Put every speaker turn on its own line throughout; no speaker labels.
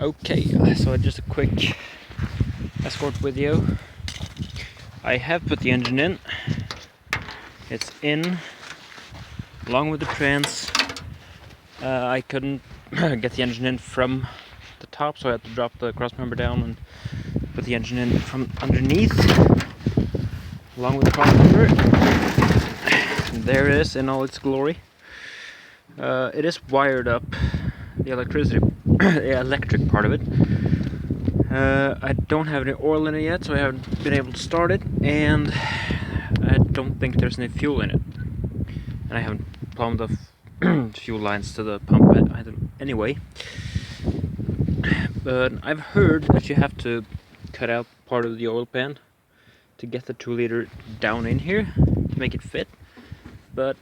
Okay, so just a quick Escort video. I have put the engine in. It's in, along with the trans. I couldn't get the engine in from the top, so I had to drop the crossmember down and put the engine in from underneath, along with the crossmember. There it is in all its glory. It is wired up, the electric part of it. I don't have any oil in it yet, so I haven't been able to start it, and I don't think there's any fuel in it. And I haven't plumbed the fuel lines to the pump anyway. But I've heard that you have to cut out part of the oil pan to get the 2-liter down in here to make it fit. But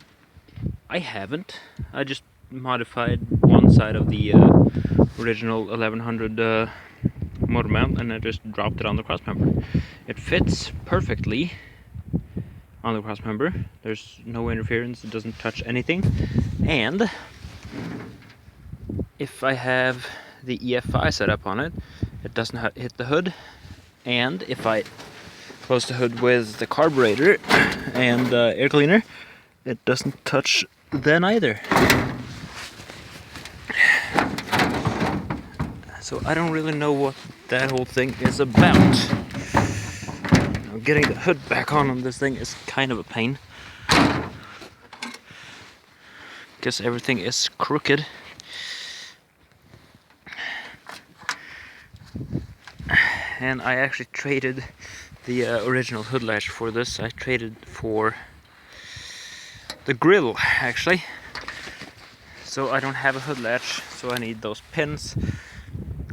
I haven't. I just modified one side of the original 1100 motor mount, and I just dropped it on the crossmember. It fits perfectly on the crossmember. There's no interference, it doesn't touch anything. And if I have the EFI set up on it, it doesn't hit the hood. And if I close the hood with the carburetor and air cleaner, it doesn't touch then either. So I don't really know what that whole thing is about. Now, getting the hood back on this thing is kind of a pain, because everything is crooked. And I actually traded the original hood latch for this. I traded for the grill, actually. So I don't have a hood latch, so I need those pins.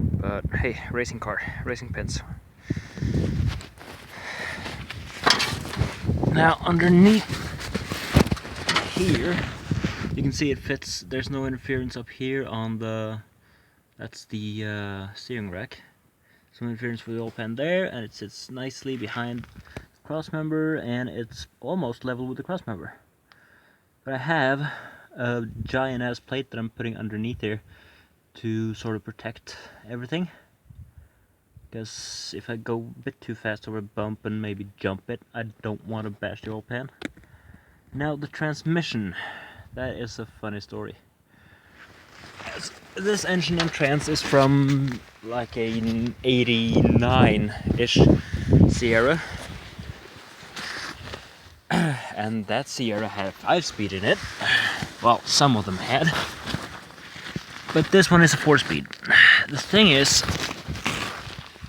But hey, racing pins. Now underneath here, you can see it fits. There's no interference up here on the, that's the steering rack. Some interference for the oil pan there, and it sits nicely behind the crossmember, and it's almost level with the crossmember. But I have a giant ass plate that I'm putting underneath here to sort of protect everything, because if I go a bit too fast over a bump and maybe jump it, I don't want to bash the oil pan. Now the transmission, that is a funny story. This engine and trans is from like an 89-ish Sierra, and that Sierra had a 5-speed in it. Well, some of them had, but this one is a 4-speed. The thing is,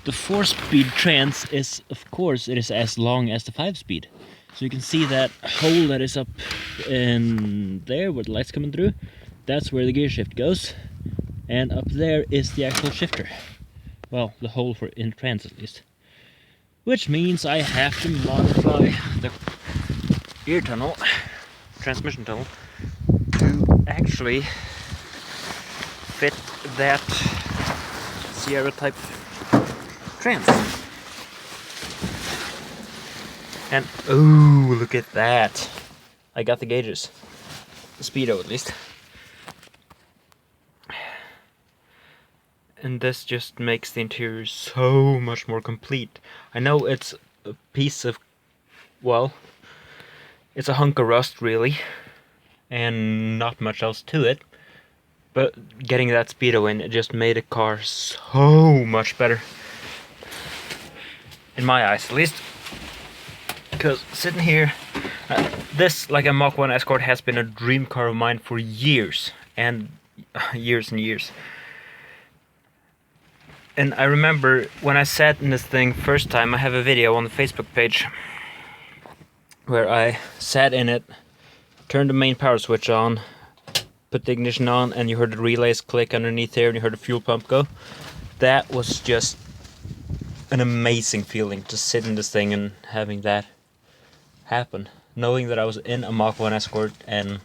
the 4-speed trans is, of course, it is as long as the 5-speed. So you can see that hole that is up in there where the light's coming through. That's where the gear shift goes, and up there is the actual shifter. Well, the hole for in trans at least. Which means I have to modify the gear tunnel, transmission tunnel, to actually fit that Sierra type trans. And oh, look at that! I got the gauges, the speedo at least. And this just makes the interior so much more complete. I know it's a piece of, well, it's a hunk of rust really, and not much else to it. But getting that speedo in, it just made the car so much better. In my eyes at least. Because sitting here, this, like a Mach 1 Escort, has been a dream car of mine for years. And years and years. And I remember when I sat in this thing first time, I have a video on the Facebook page where I sat in it, turned the main power switch on, put the ignition on, and you heard the relays click underneath there, and you heard the fuel pump go. That was just an amazing feeling, to sit in this thing and having that happen. Knowing that I was in a Mach 1 Escort and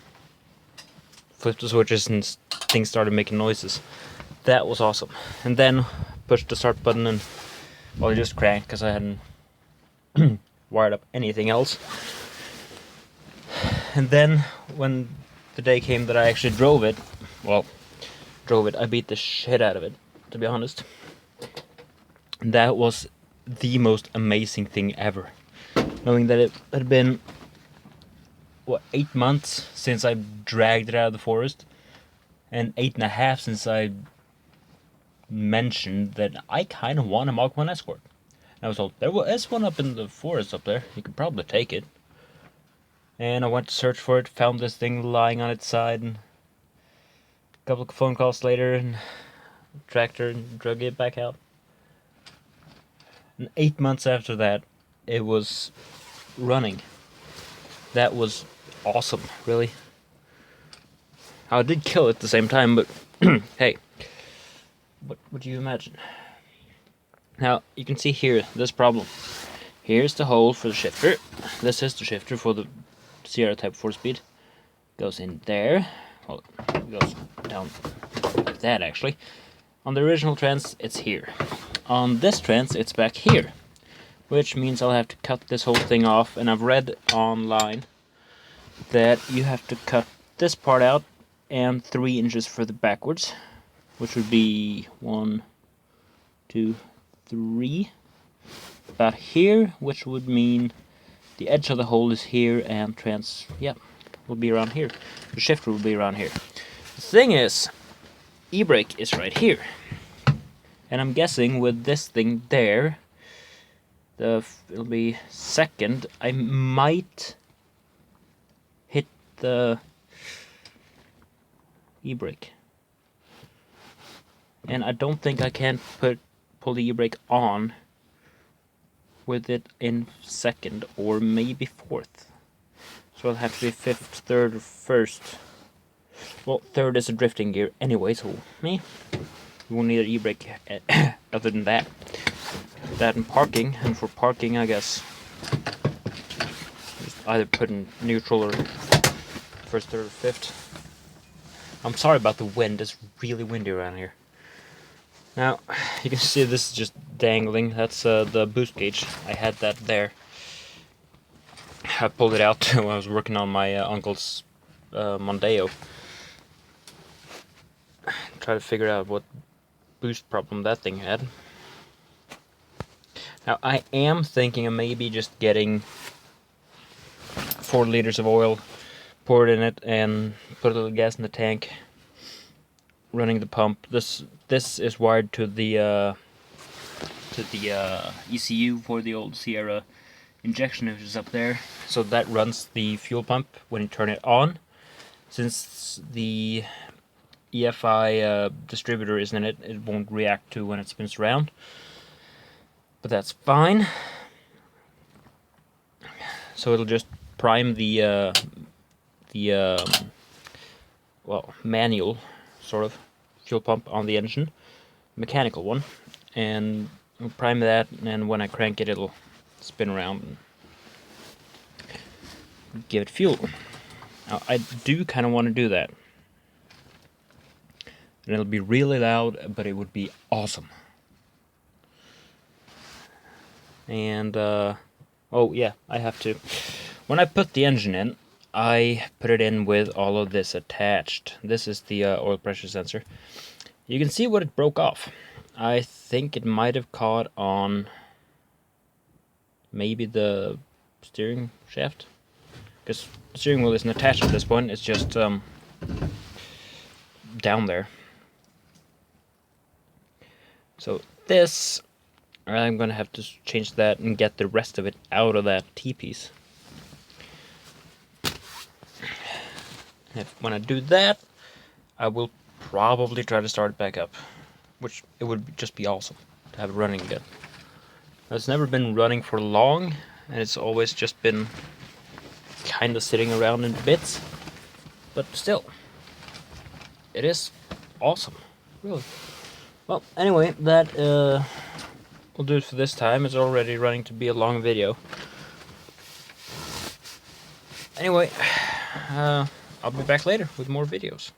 flipped the switches and things started making noises. That was awesome. And then pushed the start button and, well, just cranked because I hadn't wired up anything else. And then when the day came that I actually drove it, I beat the shit out of it. to be honest. That was the most amazing thing ever. Knowing that it had been, what, 8 months since I dragged it out of the forest, and 8.5 since I mentioned that I kind of want a Mach 1 Escort. And I was told, there is one up in the forest up there, you could probably take it. And I went to search for it, found this thing lying on its side, and a couple of phone calls later, and tractor and drug it back out. And 8 months after that, it was running. That was awesome, really. I did kill it at the same time, but hey, what would you imagine? Now, you can see here, this problem. Here's the hole for the shifter. This is the shifter for the Sierra Type 4 Speed. Goes in there. Well, it goes down like that, actually. On the original trans, it's here. On this trans, it's back here. Which means I'll have to cut this whole thing off. And I've read online that you have to cut this part out and 3 inches further backwards, which would be 1, 2, 3, about here, which would mean the edge of the hole is here, and will be around here. The shifter will be around here. The thing is, e-brake is right here, and I'm guessing with this thing there, it'll be second. I might hit the e-brake, and I don't think I can pull the e-brake on with it in second, or maybe fourth. So it'll have to be fifth, third, or first. Well, third is a drifting gear anyway, so you won't need an e-brake other than that. That and parking, and for parking, I guess just either put in neutral or first, third, or fifth. I'm sorry about the wind, it's really windy around here. Now, you can see this is just dangling. That's the boost gauge. I had that there. I pulled it out when I was working on my uncle's Mondeo. Try to figure out what boost problem that thing had. Now, I am thinking of maybe just getting 4 liters of oil, pour it in it, and put a little gas in the tank. Running the pump. This is wired to the ECU for the old Sierra injection, which is up there. So that runs the fuel pump when you turn it on. Since the EFI distributor isn't in it, it won't react to when it spins around. But that's fine. So it'll just prime the manual sort of fuel pump on the engine, mechanical one, and we'll prime that, and when I crank it, it'll spin around and give it fuel. Now, I do kind of want to do that, and it'll be really loud, but it would be awesome. And oh yeah, I have to, when I put the engine in, I put it in with all of this attached. This is the oil pressure sensor. You can see what it broke off. I think it might have caught on maybe the steering shaft, because the steering wheel isn't attached at this point, it's just down there. So this, I'm gonna have to change that and get the rest of it out of that T-piece. When I do that, I will probably try to start it back up, which it would just be awesome to have it running again. It's never been running for long, and it's always just been kind of sitting around in bits, but still, it is awesome, really. Well, anyway, that will do it for this time. It's already running to be a long video. Anyway, I'll be back later with more videos.